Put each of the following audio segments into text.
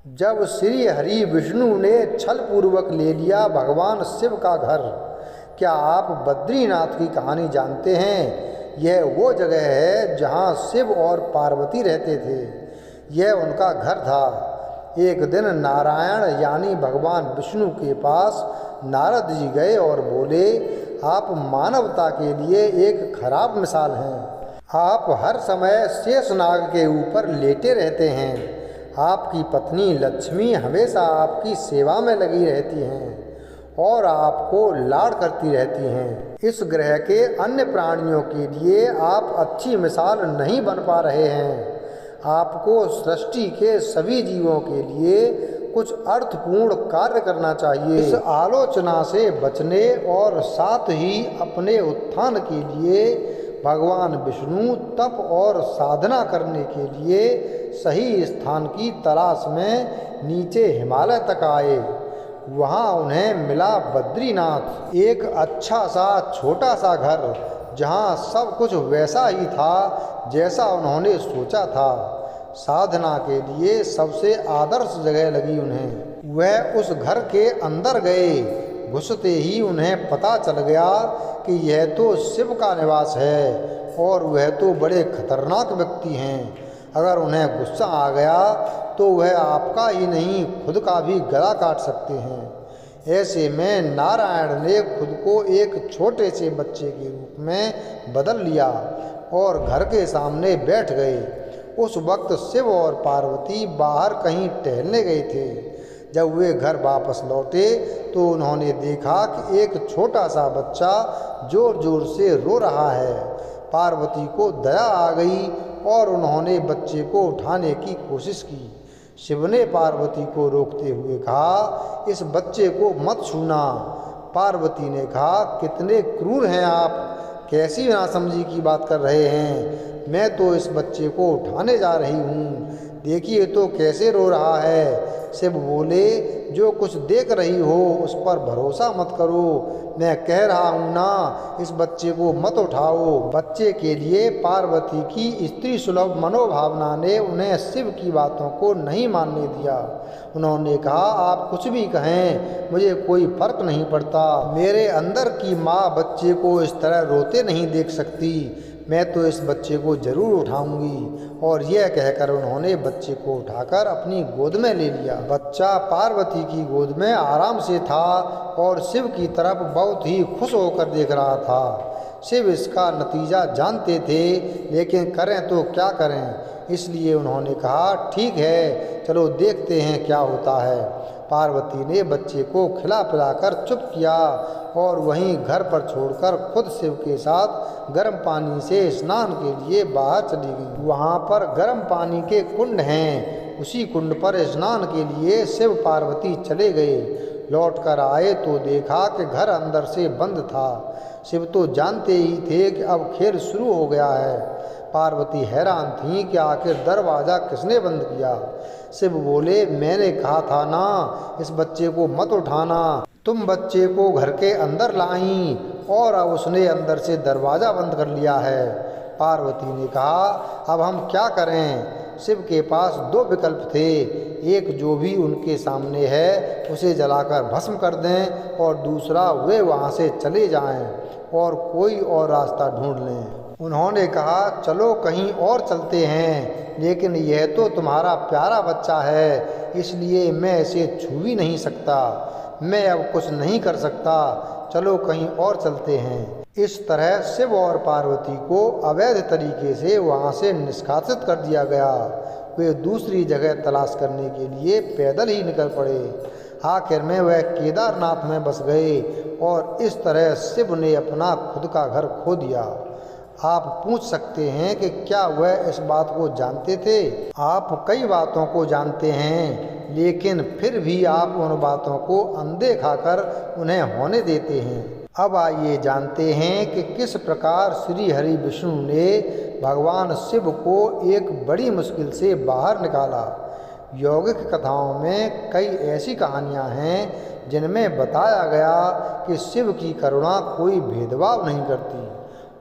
जब श्री हरि विष्णु ने छल पूर्वक ले लिया भगवान शिव का घर। क्या आप बद्रीनाथ की कहानी जानते हैं? यह वो जगह है जहाँ शिव और पार्वती रहते थे। यह उनका घर था। एक दिन नारायण यानी भगवान विष्णु के पास नारद जी गए और बोले, आप मानवता के लिए एक खराब मिसाल हैं। आप हर समय शेषनाग के ऊपर लेटे रहते हैं। आपकी पत्नी लक्ष्मी हमेशा आपकी सेवा में लगी रहती हैं और आपको लाड़ करती रहती हैं। इस ग्रह के अन्य प्राणियों के लिए आप अच्छी मिसाल नहीं बन पा रहे हैं। आपको सृष्टि के सभी जीवों के लिए कुछ अर्थपूर्ण कार्य करना चाहिए। इस आलोचना से बचने और साथ ही अपने उत्थान के लिए भगवान विष्णु तप और साधना करने के लिए सही स्थान की तलाश में नीचे हिमालय तक आए। वहाँ उन्हें मिला बद्रीनाथ, एक अच्छा सा छोटा सा घर जहाँ सब कुछ वैसा ही था जैसा उन्होंने सोचा था। साधना के लिए सबसे आदर्श जगह लगी उन्हें। वह उस घर के अंदर गए। घुसते ही उन्हें पता चल गया कि यह तो शिव का निवास है और वह तो बड़े खतरनाक व्यक्ति हैं। अगर उन्हें गुस्सा आ गया तो वह आपका ही नहीं खुद का भी गला काट सकते हैं। ऐसे में नारायण ने खुद को एक छोटे से बच्चे के रूप में बदल लिया और घर के सामने बैठ गए। उस वक्त शिव और पार्वती बाहर कहीं टहलने गए थे। जब वे घर वापस लौटे तो उन्होंने देखा कि एक छोटा सा बच्चा जोर जोर से रो रहा है। पार्वती को दया आ गई और उन्होंने बच्चे को उठाने की कोशिश की। शिव ने पार्वती को रोकते हुए कहा, इस बच्चे को मत छूना। पार्वती ने कहा, कितने क्रूर हैं आप, कैसी नासमझी की बात कर रहे हैं। मैं तो इस बच्चे को उठाने जा रही हूँ, देखिए तो कैसे रो रहा है। शिव बोले, जो कुछ देख रही हो उस पर भरोसा मत करो। मैं कह रहा हूँ ना, इस बच्चे को मत उठाओ। बच्चे के लिए पार्वती की स्त्री सुलभ मनोभावना ने उन्हें शिव की बातों को नहीं मानने दिया। उन्होंने कहा, आप कुछ भी कहें, मुझे कोई फर्क नहीं पड़ता। मेरे अंदर की माँ बच्चे को इस तरह रोते नहीं देख सकती। मैं तो इस बच्चे को जरूर उठाऊंगी। और यह कहकर उन्होंने बच्चे को उठाकर अपनी गोद में ले लिया। बच्चा पार्वती की गोद में आराम से था और शिव की तरफ बहुत ही खुश होकर देख रहा था। शिव इसका नतीजा जानते थे, लेकिन करें तो क्या करें, इसलिए उन्होंने कहा, ठीक है, चलो देखते हैं क्या होता है। पार्वती ने बच्चे को खिला पिलाकर चुप किया और वहीं घर पर छोड़कर खुद शिव के साथ गर्म पानी से स्नान के लिए बाहर चली गई। वहाँ पर गर्म पानी के कुंड हैं। उसी कुंड पर स्नान के लिए शिव पार्वती चले गए। लौटकर आए तो देखा कि घर अंदर से बंद था। शिव तो जानते ही थे कि अब खेल शुरू हो गया है। पार्वती हैरान थी कि आखिर दरवाज़ा किसने बंद किया। शिव बोले, मैंने कहा था ना, इस बच्चे को मत उठाना। तुम बच्चे को घर के अंदर लाई और अब उसने अंदर से दरवाज़ा बंद कर लिया है। पार्वती ने कहा, अब हम क्या करें। शिव के पास दो विकल्प थे, एक जो भी उनके सामने है उसे जलाकर भस्म कर दें और दूसरा वे वहाँ से चले जाएं और कोई और रास्ता ढूंढ लें। उन्होंने कहा, चलो कहीं और चलते हैं, लेकिन यह तो तुम्हारा प्यारा बच्चा है, इसलिए मैं इसे छू भी नहीं सकता। मैं अब कुछ नहीं कर सकता, चलो कहीं और चलते हैं। इस तरह शिव और पार्वती को अवैध तरीके से वहाँ से निष्कासित कर दिया गया। वे दूसरी जगह तलाश करने के लिए पैदल ही निकल पड़े। आखिर में वह केदारनाथ में बस गए और इस तरह शिव ने अपना खुद का घर खो दिया। आप पूछ सकते हैं कि क्या वह इस बात को जानते थे? आप कई बातों को जानते हैं, लेकिन फिर भी आप उन बातों को अनदेखा कर उन्हें होने देते हैं। अब आइए जानते हैं कि किस प्रकार श्री हरि विष्णु ने भगवान शिव को एक बड़ी मुश्किल से बाहर निकाला। यौगिक कथाओं में कई ऐसी कहानियाँ हैं जिनमें बताया गया कि शिव की करुणा कोई भेदभाव नहीं करती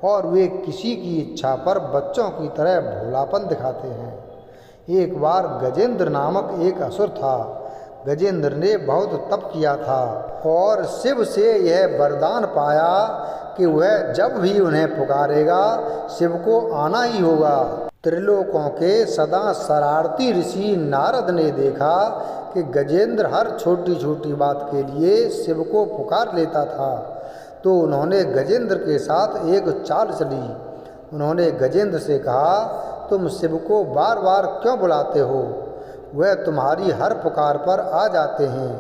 और वे किसी की इच्छा पर बच्चों की तरह भोलापन दिखाते हैं। एक बार गजेंद्र नामक एक असुर था। गजेंद्र ने बहुत तप किया था और शिव से यह वरदान पाया कि वह जब भी उन्हें पुकारेगा शिव को आना ही होगा। त्रिलोकों के सदा शरारती ऋषि नारद ने देखा कि गजेंद्र हर छोटी छोटी बात के लिए शिव को पुकार लेता था, तो उन्होंने गजेंद्र के साथ एक चाल चली। उन्होंने गजेंद्र से कहा, तुम शिव को बार बार क्यों बुलाते हो? वह तुम्हारी हर पुकार पर आ जाते हैं।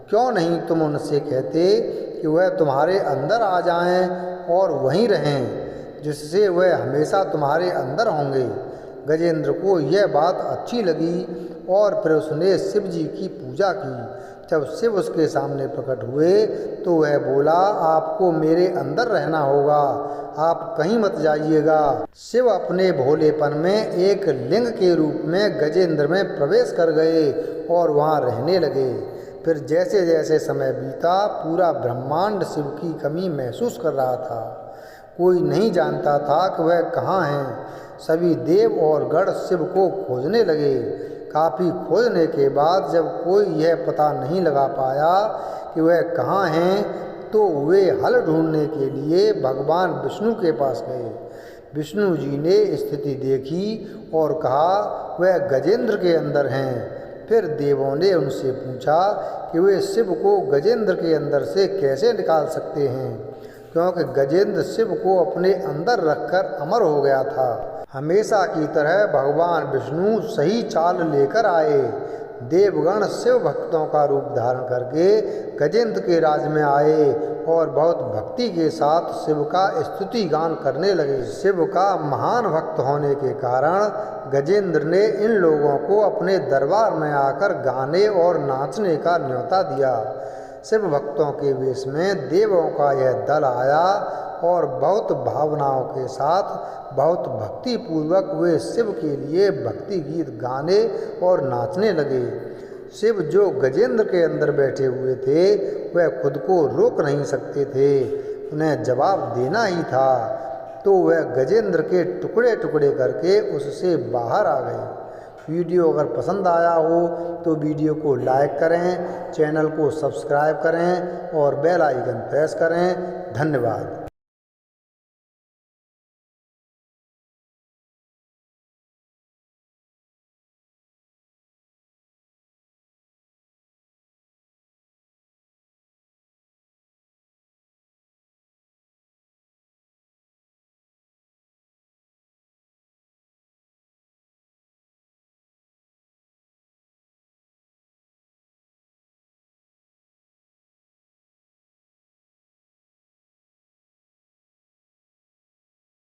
क्यों नहीं तुम उनसे कहते कि वह तुम्हारे अंदर आ जाएं और वहीं रहें, जिससे वह हमेशा तुम्हारे अंदर होंगे। गजेंद्र को यह बात अच्छी लगी और फिर उसने शिव जी की पूजा की। जब शिव उसके सामने प्रकट हुए तो वह बोला, आपको मेरे अंदर रहना होगा, आप कहीं मत जाइएगा। शिव अपने भोलेपन में एक लिंग के रूप में गजेंद्र में प्रवेश कर गए और वहाँ रहने लगे। फिर जैसे जैसे समय बीता पूरा ब्रह्मांड शिव की कमी महसूस कर रहा था। कोई नहीं जानता था कि वह कहाँ हैं। सभी देव और गण शिव को खोजने लगे। काफ़ी खोजने के बाद जब कोई यह पता नहीं लगा पाया कि वह कहाँ हैं, तो वे हल ढूंढने के लिए भगवान विष्णु के पास गए। विष्णु जी ने स्थिति देखी और कहा, वह गजेंद्र के अंदर हैं। फिर देवों ने उनसे पूछा कि वे शिव को गजेंद्र के अंदर से कैसे निकाल सकते हैं, क्योंकि गजेंद्र शिव को अपने अंदर रखकर अमर हो गया था। हमेशा की तरह भगवान विष्णु सही चाल लेकर आए। देवगण शिव भक्तों का रूप धारण करके गजेंद्र के राज में आए और बहुत भक्ति के साथ शिव का स्तुति गान करने लगे। शिव का महान भक्त होने के कारण गजेंद्र ने इन लोगों को अपने दरबार में आकर गाने और नाचने का न्योता दिया। शिव भक्तों के वेश में देवों का यह दल आया और बहुत भावनाओं के साथ बहुत भक्ति पूर्वक वे शिव के लिए भक्ति गीत गाने और नाचने लगे। शिव जो गजेंद्र के अंदर बैठे हुए थे वह खुद को रोक नहीं सकते थे, उन्हें जवाब देना ही था, तो वह गजेंद्र के टुकड़े टुकड़े करके उससे बाहर आ गए। वीडियो अगर पसंद आया हो तो वीडियो को लाइक करें, चैनल को सब्सक्राइब करें और बेल आइकन प्रेस करें। धन्यवाद।